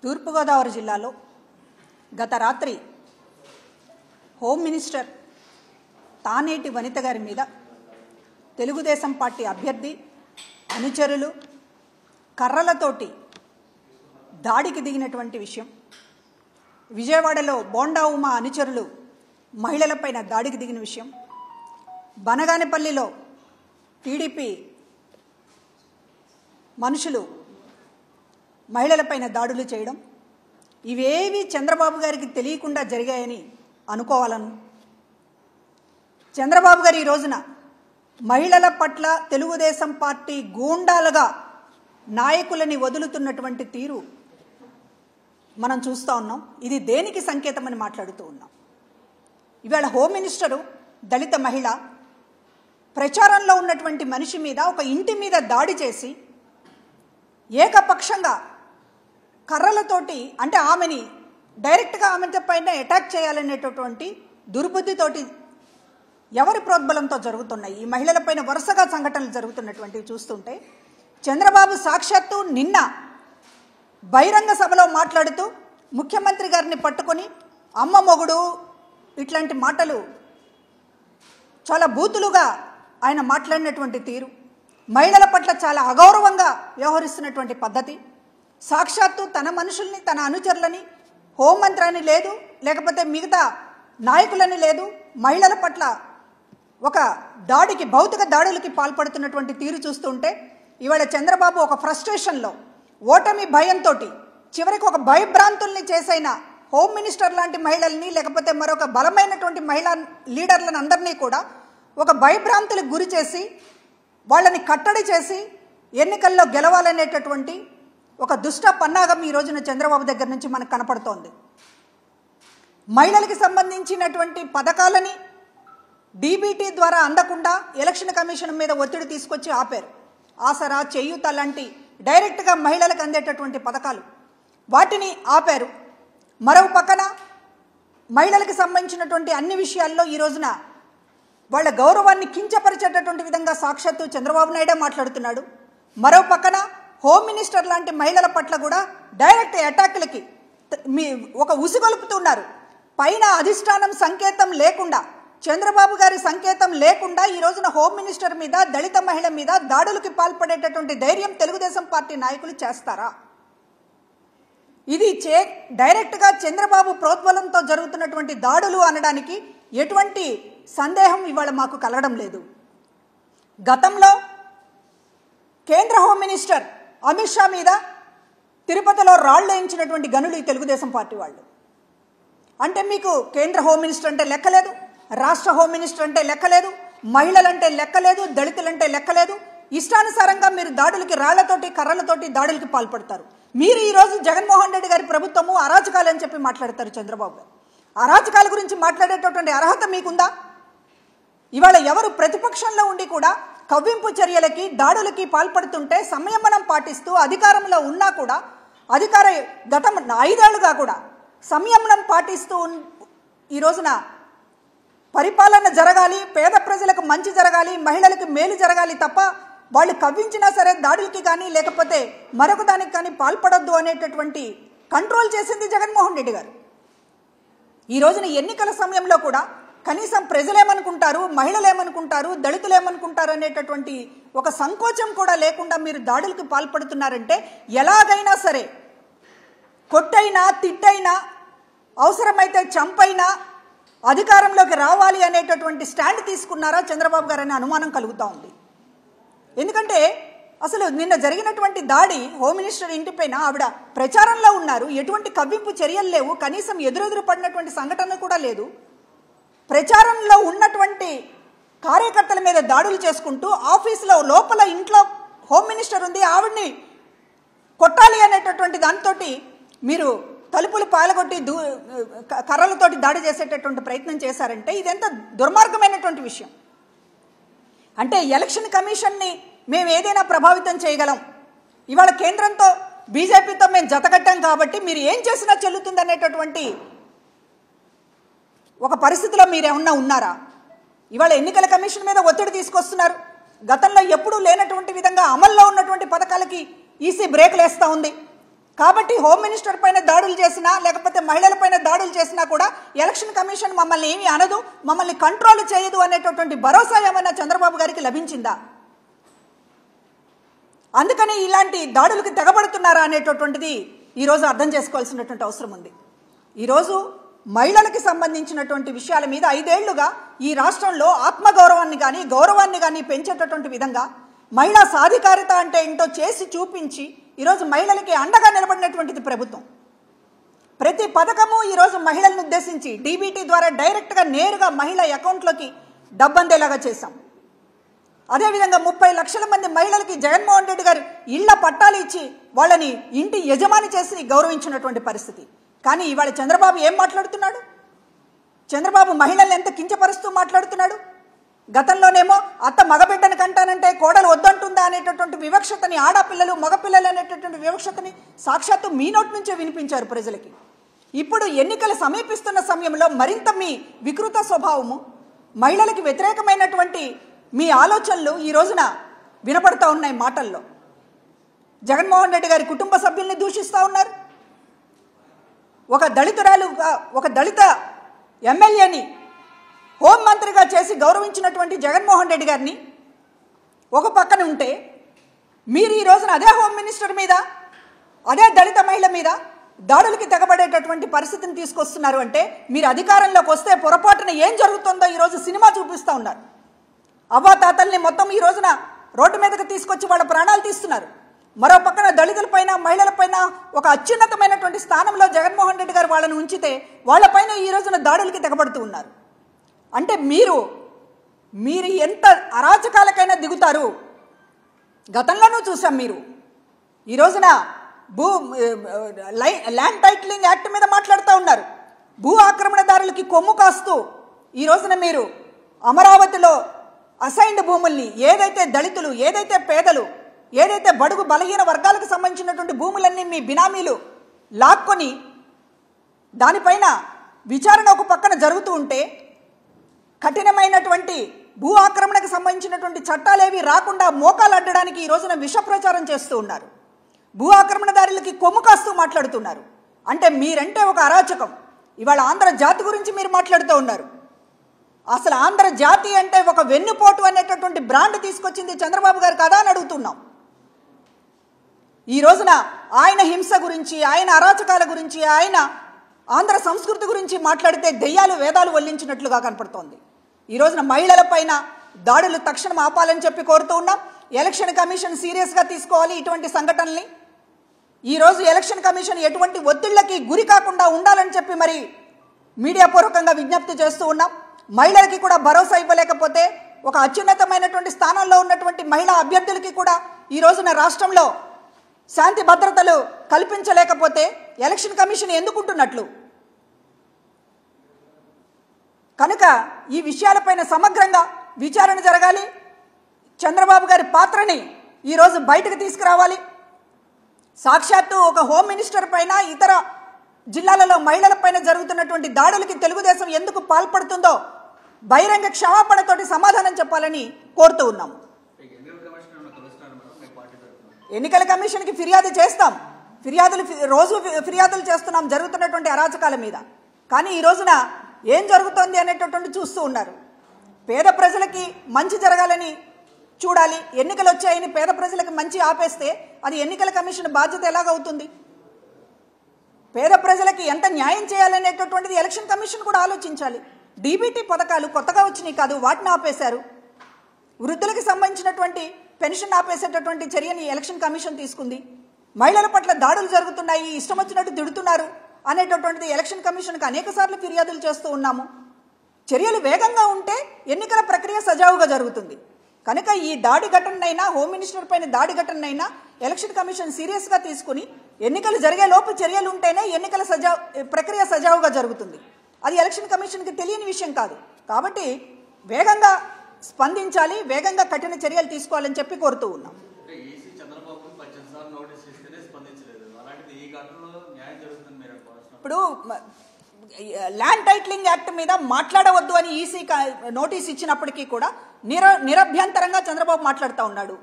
తూర్పుగోదావరి జిల్లాలో గత రాత్రి హోమ్ మినిస్టర్ తానేటి వనిత గారి మీద తెలుగుదేశం పార్టీ అభ్యర్థి అనుచరులు కర్రలతోటి దాడికి దిగినటువంటి విషయం, విజయవాడలో బోండా ఉమా అనుచరులు మహిళలపైన దాడికి దిగిన విషయం, బనగానేపల్లిలో టీడీపీ మనుషులు మహిళలపైన దాడులు చేయడం, ఇవేవి చంద్రబాబు గారికి తెలియకుండా జరిగాయని అనుకోవాలను. చంద్రబాబు గారు ఈ రోజున మహిళల పట్ల తెలుగుదేశం పార్టీ గూండాలుగా నాయకులని వదులుతున్నటువంటి తీరు మనం చూస్తూ ఉన్నాం. ఇది దేనికి సంకేతమని మాట్లాడుతూ ఉన్నాం. ఇవాళ హోమ్ మినిస్టరు దళిత మహిళ ప్రచారంలో ఉన్నటువంటి మనిషి మీద, ఒక ఇంటి మీద దాడి చేసి ఏకపక్షంగా కర్రలతోటి, అంటే ఆమెని డైరెక్ట్గా ఆమె పైన అటాక్ చేయాలనేటటువంటి దుర్బుద్ధితోటి ఎవరి ప్రోద్బలంతో జరుగుతున్నాయి ఈ మహిళలపైన వరుసగా సంఘటనలు జరుగుతున్నటువంటివి చూస్తుంటే, చంద్రబాబు సాక్షాత్తు నిన్న బహిరంగ సభలో మాట్లాడుతూ ముఖ్యమంత్రి గారిని పట్టుకొని అమ్మ మొగుడు ఇట్లాంటి మాటలు చాలా బూతులుగా ఆయన మాట్లాడినటువంటి తీరు, మహిళల పట్ల చాలా అగౌరవంగా వ్యవహరిస్తున్నటువంటి పద్ధతి, సాక్షాత్తు తన మనుషుల్ని, తన అనుచరులని, హోంమంత్రి అని లేదు, లేకపోతే మిగతా నాయకులని లేదు, మహిళల పట్ల ఒక దాడికి, భౌతిక దాడులకి పాల్పడుతున్నటువంటి తీరు చూస్తుంటే, ఇవాళ చంద్రబాబు ఒక ఫ్రస్ట్రేషన్లో, ఓటమి భయంతో చివరికి ఒక భయభ్రాంతుల్ని చేసైన హోమ్ మినిస్టర్ లాంటి మహిళల్ని, లేకపోతే మరొక బలమైనటువంటి మహిళా లీడర్లను అందరినీ కూడా ఒక భయభ్రాంతులకు గురి చేసి వాళ్ళని కట్టడి చేసి ఎన్నికల్లో గెలవాలనేటటువంటి ఒక దుష్ట పన్నాగం ఈ రోజున చంద్రబాబు దగ్గర నుంచి మనకు కనపడుతోంది. మహిళలకి సంబంధించినటువంటి పథకాలని డీబీటీ ద్వారా అందకుండా ఎలక్షన్ కమిషన్ మీద ఒత్తిడి తీసుకొచ్చి ఆపారు. ఆసరా, చేయూత లాంటి డైరెక్ట్గా మహిళలకు అందేటటువంటి పథకాలు, వాటిని ఆపారు. మరో పక్కన మహిళలకు సంబంధించినటువంటి అన్ని విషయాల్లో ఈ రోజున వాళ్ళ గౌరవాన్ని కించపరిచేటటువంటి విధంగా సాక్షాత్తు చంద్రబాబు నాయుడే మాట్లాడుతున్నాడు. మరో పక్కన హోమ్ మినిస్టర్ లాంటి మహిళల పట్ల కూడా డైరెక్ట్ అటాక్లకి ఒక ఉసిగొలుపుతున్నారు. పైన అధిష్టానం సంకేతం లేకుండా, చంద్రబాబు గారి సంకేతం లేకుండా ఈ రోజున హోమ్ మినిస్టర్ మీద, దళిత మహిళ మీద దాడులకి పాల్పడేటటువంటి ధైర్యం తెలుగుదేశం పార్టీ నాయకులు చేస్తారా? ఇది డైరెక్ట్గా చంద్రబాబు ప్రోద్బలంతో జరుగుతున్నటువంటి దాడులు అనడానికి ఎటువంటి సందేహం ఇవాళ మాకు కలగడం లేదు. గతంలో కేంద్ర హోమ్ మినిస్టర్ అమిత్ షా మీద తిరుపతిలో రాళ్లు వేయించినటువంటి గనులు ఈ తెలుగుదేశం పార్టీ వాళ్ళు. అంటే మీకు కేంద్ర హోమ్ మినిస్టర్ అంటే లెక్కలేదు, రాష్ట్ర హోమ్ మినిస్టర్ అంటే లెక్కలేదు, మహిళలంటే లెక్కలేదు, దళితులంటే లెక్కలేదు. ఇష్టానుసారంగా మీరు దాడులకి, రాళ్లతోటి, కర్రలతోటి దాడులకి పాల్పడతారు. మీరు ఈరోజు జగన్మోహన్ రెడ్డి గారి ప్రభుత్వము అరాచకాలు అని చెప్పి మాట్లాడతారు చంద్రబాబు గారు. అరాచకాల గురించి మాట్లాడేటటువంటి అర్హత మీకుందా? ఇవాళ ఎవరు ప్రతిపక్షంలో ఉండి కూడా కవ్వింపు చర్యలకి, దాడులకి పాల్పడుతుంటే సంయమనం పాటిస్తూ అధికారంలో ఉన్నా కూడా, గత 5 ఏళ్లుగా కూడా సంయమనం పాటిస్తూ ఈ రోజున పరిపాలన జరగాలి, పేద ప్రజలకు మంచి జరగాలి, మహిళలకు మేలు జరగాలి తప్ప వాళ్ళు కవ్వించినా సరే దాడులకి కానీ, లేకపోతే మరొక దానికి కానీ పాల్పడొద్దు అనేటటువంటి కంట్రోల్ చేసింది జగన్మోహన్ రెడ్డి గారు. ఈ రోజున ఎన్నికల సమయంలో కూడా కనీసం ప్రజలేమనుకుంటారు, మహిళలు ఏమనుకుంటారు, దళితులు ఏమనుకుంటారు అనేటటువంటి ఒక సంకోచం కూడా లేకుండా మీరు దాడులకు పాల్పడుతున్నారంటే, ఎలాగైనా సరే కొట్టైనా, తిట్టైనా, అవసరమైతే చంపైనా అధికారంలోకి రావాలి అనేటటువంటి స్టాండ్ తీసుకున్నారా చంద్రబాబు గారు అనే అనుమానం కలుగుతూ ఉంది. ఎందుకంటే అసలు నిన్న జరిగినటువంటి దాడి హోమ్ మినిస్టర్ ఇంటిపైన, ఆవిడ ప్రచారంలో ఉన్నారు, ఎటువంటి కవ్వింపు చర్యలు లేవు, కనీసం ఎదురెదురు పడినటువంటి సంఘటన కూడా లేదు. ప్రచారంలో ఉన్నటువంటి కార్యకర్తల మీద దాడులు చేసుకుంటూ ఆఫీసులో లోపల ఇంట్లో హోమ్ మినిస్టర్ ఉంది, ఆవిడ్ని కొట్టాలి అనేటటువంటి దాంతో మీరు తలుపులు పాలగొట్టి కర్రలతోటి దాడి చేసేటటువంటి ప్రయత్నం చేశారంటే ఇదెంత దుర్మార్గమైనటువంటి విషయం. అంటే ఎలక్షన్ కమిషన్ని మేము ఏదైనా ప్రభావితం చేయగలం, ఇవాళ కేంద్రంతో, బీజేపీతో మేము జతకట్టాం కాబట్టి మీరు ఏం చేసినా చెల్లుతుంది అనేటటువంటి ఒక పరిస్థితిలో మీరేమన్నా ఉన్నారా? ఇవాళ ఎన్నికల కమిషన్ మీద ఒత్తిడి తీసుకొస్తున్నారు. గతంలో ఎప్పుడూ లేనటువంటి విధంగా అమల్లో ఉన్నటువంటి పథకాలకి ఈసీ బ్రేక్లు వేస్తూ ఉంది. కాబట్టి హోమ్ మినిస్టర్ పైన దాడులు చేసినా లేకపోతే మహిళల పైన దాడులు చేసినా కూడా ఎలక్షన్ కమిషన్ మమ్మల్ని ఏమీ అనదు, మమ్మల్ని కంట్రోల్ చేయదు అనేటటువంటి భరోసా ఏమైనా చంద్రబాబు గారికి లభించిందా? అందుకని ఇలాంటి దాడులకు తెగబడుతున్నారా అనేటటువంటిది ఈరోజు అర్థం చేసుకోవాల్సినటువంటి అవసరం ఉంది. ఈరోజు మహిళలకి సంబంధించినటువంటి విషయాల మీద 5 ఏళ్లుగా ఈ రాష్ట్రంలో ఆత్మగౌరవాన్ని కానీ గౌరవాన్ని కానీ పెంచేటటువంటి విధంగా మహిళా సాధికారిత అంటే ఏంటో చేసి చూపించి ఈరోజు మహిళలకి అండగా నిలబడినటువంటిది ప్రభుత్వం. ప్రతి పథకము ఈరోజు మహిళలను ఉద్దేశించి డీబీటీ ద్వారా డైరెక్ట్గా నేరుగా మహిళ అకౌంట్లోకి డబ్బందేలాగా చేశాం. అదేవిధంగా 30 లక్షల మంది మహిళలకి జగన్మోహన్ రెడ్డి గారు ఇళ్ల పట్టాలు ఇచ్చి వాళ్ళని ఇంటి యజమాని చేసి గౌరవించినటువంటి పరిస్థితి. కానీ ఇవాళ చంద్రబాబు ఏం మాట్లాడుతున్నాడు? చంద్రబాబు మహిళల్ని ఎంత కించపరుస్తూ మాట్లాడుతున్నాడు. గతంలోనేమో అత్త మగబిడ్డను కంటానంటే కోడలు వద్దంటుందా అనేటటువంటి వివక్షతని, ఆడపిల్లలు మగపిల్లలు అనేటటువంటి వివక్షతని సాక్షాత్తు మీ నోటి నుంచే వినిపించారు ప్రజలకి. ఇప్పుడు ఎన్నికలు సమీపిస్తున్న సమయంలో మరింత మీ వికృత స్వభావము, మహిళలకి వ్యతిరేకమైనటువంటి మీ ఆలోచనలు ఈ రోజున వినపడతా ఉన్నాయి మాటల్లో. జగన్మోహన్ రెడ్డి గారి కుటుంబ సభ్యుల్ని దూషిస్తూ ఉన్నారు. ఒక దళిత ఎమ్మెల్యేని హోంమంత్రిగా చేసి గౌరవించినటువంటి జగన్మోహన్ రెడ్డి గారిని ఒక పక్కన ఉంటే, మీరు ఈ రోజున అదే హోమ్ మినిస్టర్ మీద, అదే దళిత మహిళ మీద దాడులకి తెగబడేటటువంటి పరిస్థితిని తీసుకొస్తున్నారు. అంటే మీరు అధికారంలోకి వస్తే పొరపాటున ఏం జరుగుతుందో ఈరోజు సినిమా చూపిస్తూ ఉన్నారు. అవ్వాతాతల్ని మొత్తం ఈ రోజున రోడ్డు మీదకి తీసుకొచ్చి వాళ్ళ ప్రాణాలు తీస్తున్నారు. మరో పక్కన దళితులపైన మహిళలపైన ఒక అత్యున్నతమైనటువంటి స్థానంలో జగన్మోహన్ రెడ్డి గారు వాళ్ళని ఉంచితే వాళ్ళపైన ఈ రోజున దాడులకి తెగబడుతూ ఉన్నారు. అంటే మీరు ఎంత అరాచకాలకైనా దిగుతారు. గతంలోనూ చూసాం. మీరు ఈ రోజున ల్యాండ్ టైటిలింగ్ యాక్ట్ మీద మాట్లాడుతూ ఉన్నారు. భూ ఆక్రమణదారులకి కొమ్ము కాస్తూ ఈ రోజున మీరు అమరావతిలో అసైన్డ్ భూముల్ని, ఏదైతే దళితులు, ఏదైతే పేదలు, ఏదైతే బడుగు బలహీన వర్గాలకు సంబంధించినటువంటి భూములన్నీ మీ బినామీలు లాక్కొని దానిపైన విచారణ ఒక పక్కన జరుగుతూ ఉంటే, కఠినమైనటువంటి భూ ఆక్రమణకు సంబంధించినటువంటి చట్టాలేవి రాకుండా మోకాలు అడ్డడానికి ఈ రోజున విష ప్రచారం చేస్తూ ఉన్నారు. భూ ఆక్రమణదారులకి కొమ్ము కాస్తూ మాట్లాడుతున్నారు. అంటే మీరంటే ఒక అరాచకం. ఇవాళ ఆంధ్ర జాతి గురించి మీరు మాట్లాడుతూ ఉన్నారు. అసలు ఆంధ్ర జాతి అంటే ఒక వెన్నుపోటు అనేటటువంటి బ్రాండ్ తీసుకొచ్చింది చంద్రబాబు గారు కదా అని అడుగుతున్నాం. ఈ రోజున ఆయన హింస గురించి, ఆయన అరాచకాల గురించి, ఆయన ఆంధ్ర సంస్కృతి గురించి మాట్లాడితే దెయ్యాలు వేదాలు వల్లించినట్లుగా కనపడుతోంది. ఈ రోజున మహిళల పైన దాడులు తక్షణం ఆపాలని చెప్పి కోరుతూ ఉన్నాం. ఎలక్షన్ కమిషన్ సీరియస్గా తీసుకోవాలి ఇటువంటి సంఘటనల్ని. ఈరోజు ఎలక్షన్ కమిషన్ ఎటువంటి ఒత్తిళ్లకి గురి కాకుండా ఉండాలని చెప్పి మరి మీడియా పూర్వకంగా విజ్ఞప్తి చేస్తూ ఉన్నాం. మహిళలకి కూడా భరోసా ఇవ్వలేకపోతే, ఒక అత్యున్నతమైనటువంటి స్థానంలో ఉన్నటువంటి మహిళా అభ్యర్థులకి కూడా ఈ రోజున రాష్ట్రంలో శాంతి భద్రతలు కల్పించలేకపోతే ఎలక్షన్ కమిషన్ ఎందుకుంటున్నట్లు? కనుక ఈ విషయాలపైన సమగ్రంగా విచారణ జరగాలి. చంద్రబాబు గారి పాత్రని ఈరోజు బయటకు తీసుకురావాలి. సాక్షాత్తు ఒక హోమ్ మినిస్టర్ పైన, ఇతర జిల్లాలలో మహిళల పైన జరుగుతున్నటువంటి దాడులకి తెలుగుదేశం ఎందుకు పాల్పడుతుందో బహిరంగ క్షమాపణతోటి సమాధానం చెప్పాలని కోరుతూ ఉన్నాము. ఎన్నికల కమిషన్కి ఫిర్యాదు చేస్తాం. రోజు ఫిర్యాదులు చేస్తున్నాం జరుగుతున్నటువంటి అరాచకాల మీద. కానీ ఈ రోజున ఏం జరుగుతోంది అనేటటువంటి చూస్తూ ఉన్నారు. పేద ప్రజలకి మంచి జరగాలని చూడాలి. ఎన్నికలు వచ్చాయని పేద ప్రజలకు మంచి ఆపేస్తే అది ఎన్నికల కమిషన్ బాధ్యత ఎలాగవుతుంది? పేద ప్రజలకి ఎంత న్యాయం చేయాలనేటటువంటిది ఎలక్షన్ కమిషన్ కూడా ఆలోచించాలి. డీబీటీ పథకాలు కొత్తగా వచ్చినాయి కాదు, వాటిని ఆపేశారు. వృద్ధులకు సంబంధించినటువంటి పెన్షన్ ఆపేసేటటువంటి చర్యని ఎలక్షన్ కమిషన్ తీసుకుంది. మహిళల పట్ల దాడులు జరుగుతున్నాయి, ఇష్టం వచ్చినట్టు తిడుతున్నారు అనేటటువంటిది ఎలక్షన్ కమిషన్కి అనేక సార్లు ఫిర్యాదులు చేస్తూ ఉన్నాము. చర్యలు వేగంగా ఉంటే ఎన్నికల ప్రక్రియ సజావుగా జరుగుతుంది. కనుక ఈ దాడి ఘటనైనా, హోమ్ మినిస్టర్ పైన దాడి ఘటనైనా ఎలక్షన్ కమిషన్ సీరియస్గా తీసుకుని ఎన్నికలు జరిగే లోపు చర్యలు ఉంటేనే ఎన్నికల ప్రక్రియ సజావుగా జరుగుతుంది. అది ఎలక్షన్ కమిషన్కి తెలియని విషయం కాదు. కాబట్టి వేగంగా స్పందించాలి, వేగంగా కఠిన చర్యలు తీసుకోవాలని చెప్పి కోరుతూ ఉన్నాం. ఇప్పుడు ల్యాండ్ టైటిలింగ్ యాక్ట్ మీద మాట్లాడవద్దు అని ఈసీ నోటీస్ ఇచ్చినప్పటికీ కూడా నిరభ్యంతరంగా చంద్రబాబు మాట్లాడుతూ ఉన్నాడు.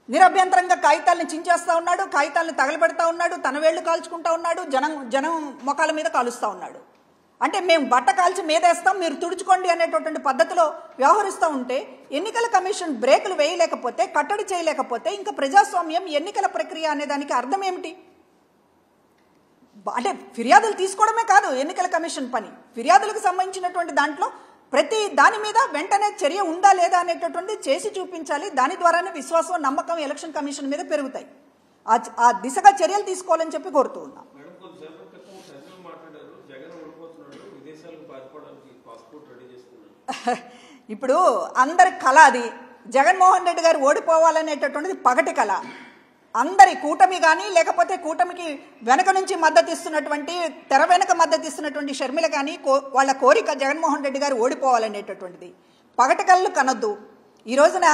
నిరభ్యంతరంగా కాగితాలను చించేస్తా ఉన్నాడు, కాగితాలను తగలబెడతా ఉన్నాడు, తన వేళ్లు కాల్చుకుంటా ఉన్నాడు, జనం మొఖాల మీద కాలుస్తూ ఉన్నాడు. అంటే మేము బట్ట కాల్చి మీదేస్తాం, మీరు తుడుచుకోండి అనేటటువంటి పద్ధతిలో వ్యవహరిస్తూ ఉంటే ఎన్నికల కమిషన్ బ్రేకులు వేయలేకపోతే, కట్టడి చేయలేకపోతే ఇంకా ప్రజాస్వామ్యం, ఎన్నికల ప్రక్రియ అనేదానికి అర్థం ఏమిటి? అంటే ఫిర్యాదులు తీసుకోవడమే కాదు ఎన్నికల కమిషన్ పని. ఫిర్యాదులకు సంబంధించినటువంటి దాంట్లో ప్రతి దాని మీద వెంటనే చర్య ఉందా లేదా అనేటటువంటి చేసి చూపించాలి. దాని ద్వారానే విశ్వాసం, నమ్మకం ఎలక్షన్ కమిషన్ మీద పెరుగుతాయి. ఆ దిశగా చర్యలు తీసుకోవాలని చెప్పి కోరుతూ ఉన్నాం. ఇప్పుడు అందరి కళ అది. జగన్మోహన్ రెడ్డి గారు ఓడిపోవాలనేటటువంటిది పగటి కళ. అందరి కూటమి కానీ, లేకపోతే కూటమికి వెనక నుంచి మద్దతు ఇస్తున్నటువంటి, తెర వెనక మద్దతు ఇస్తున్నటువంటి షర్మిల కానీ వాళ్ళ కోరిక జగన్మోహన్ రెడ్డి గారు ఓడిపోవాలనేటటువంటిది. పగటి కళ్ళు కనొద్దు. ఈ రోజున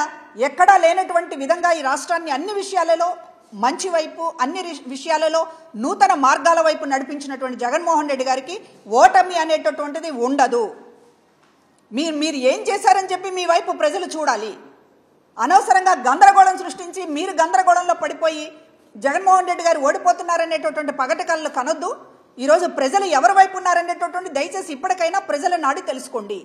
ఎక్కడా లేనటువంటి విధంగా ఈ రాష్ట్రాన్ని అన్ని విషయాలలో మంచి వైపు, అన్ని విషయాలలో నూతన మార్గాల వైపు నడిపించినటువంటి జగన్మోహన్ రెడ్డి గారికి ఓటమి అనేటటువంటిది ఉండదు. మీరు ఏం చేశారని చెప్పి మీ వైపు ప్రజలు చూడాలి. అనవసరంగా గందరగోళం సృష్టించి మీరు గందరగోళంలో పడిపోయి జగన్మోహన్ రెడ్డి గారు ఓడిపోతున్నారనేటటువంటి పగటి కళ్ళు కనొద్దు. ఈరోజు ప్రజలు ఎవరి వైపు ఉన్నారనేటటువంటి దయచేసి ఇప్పటికైనా ప్రజల నాడి తెలుసుకోండి.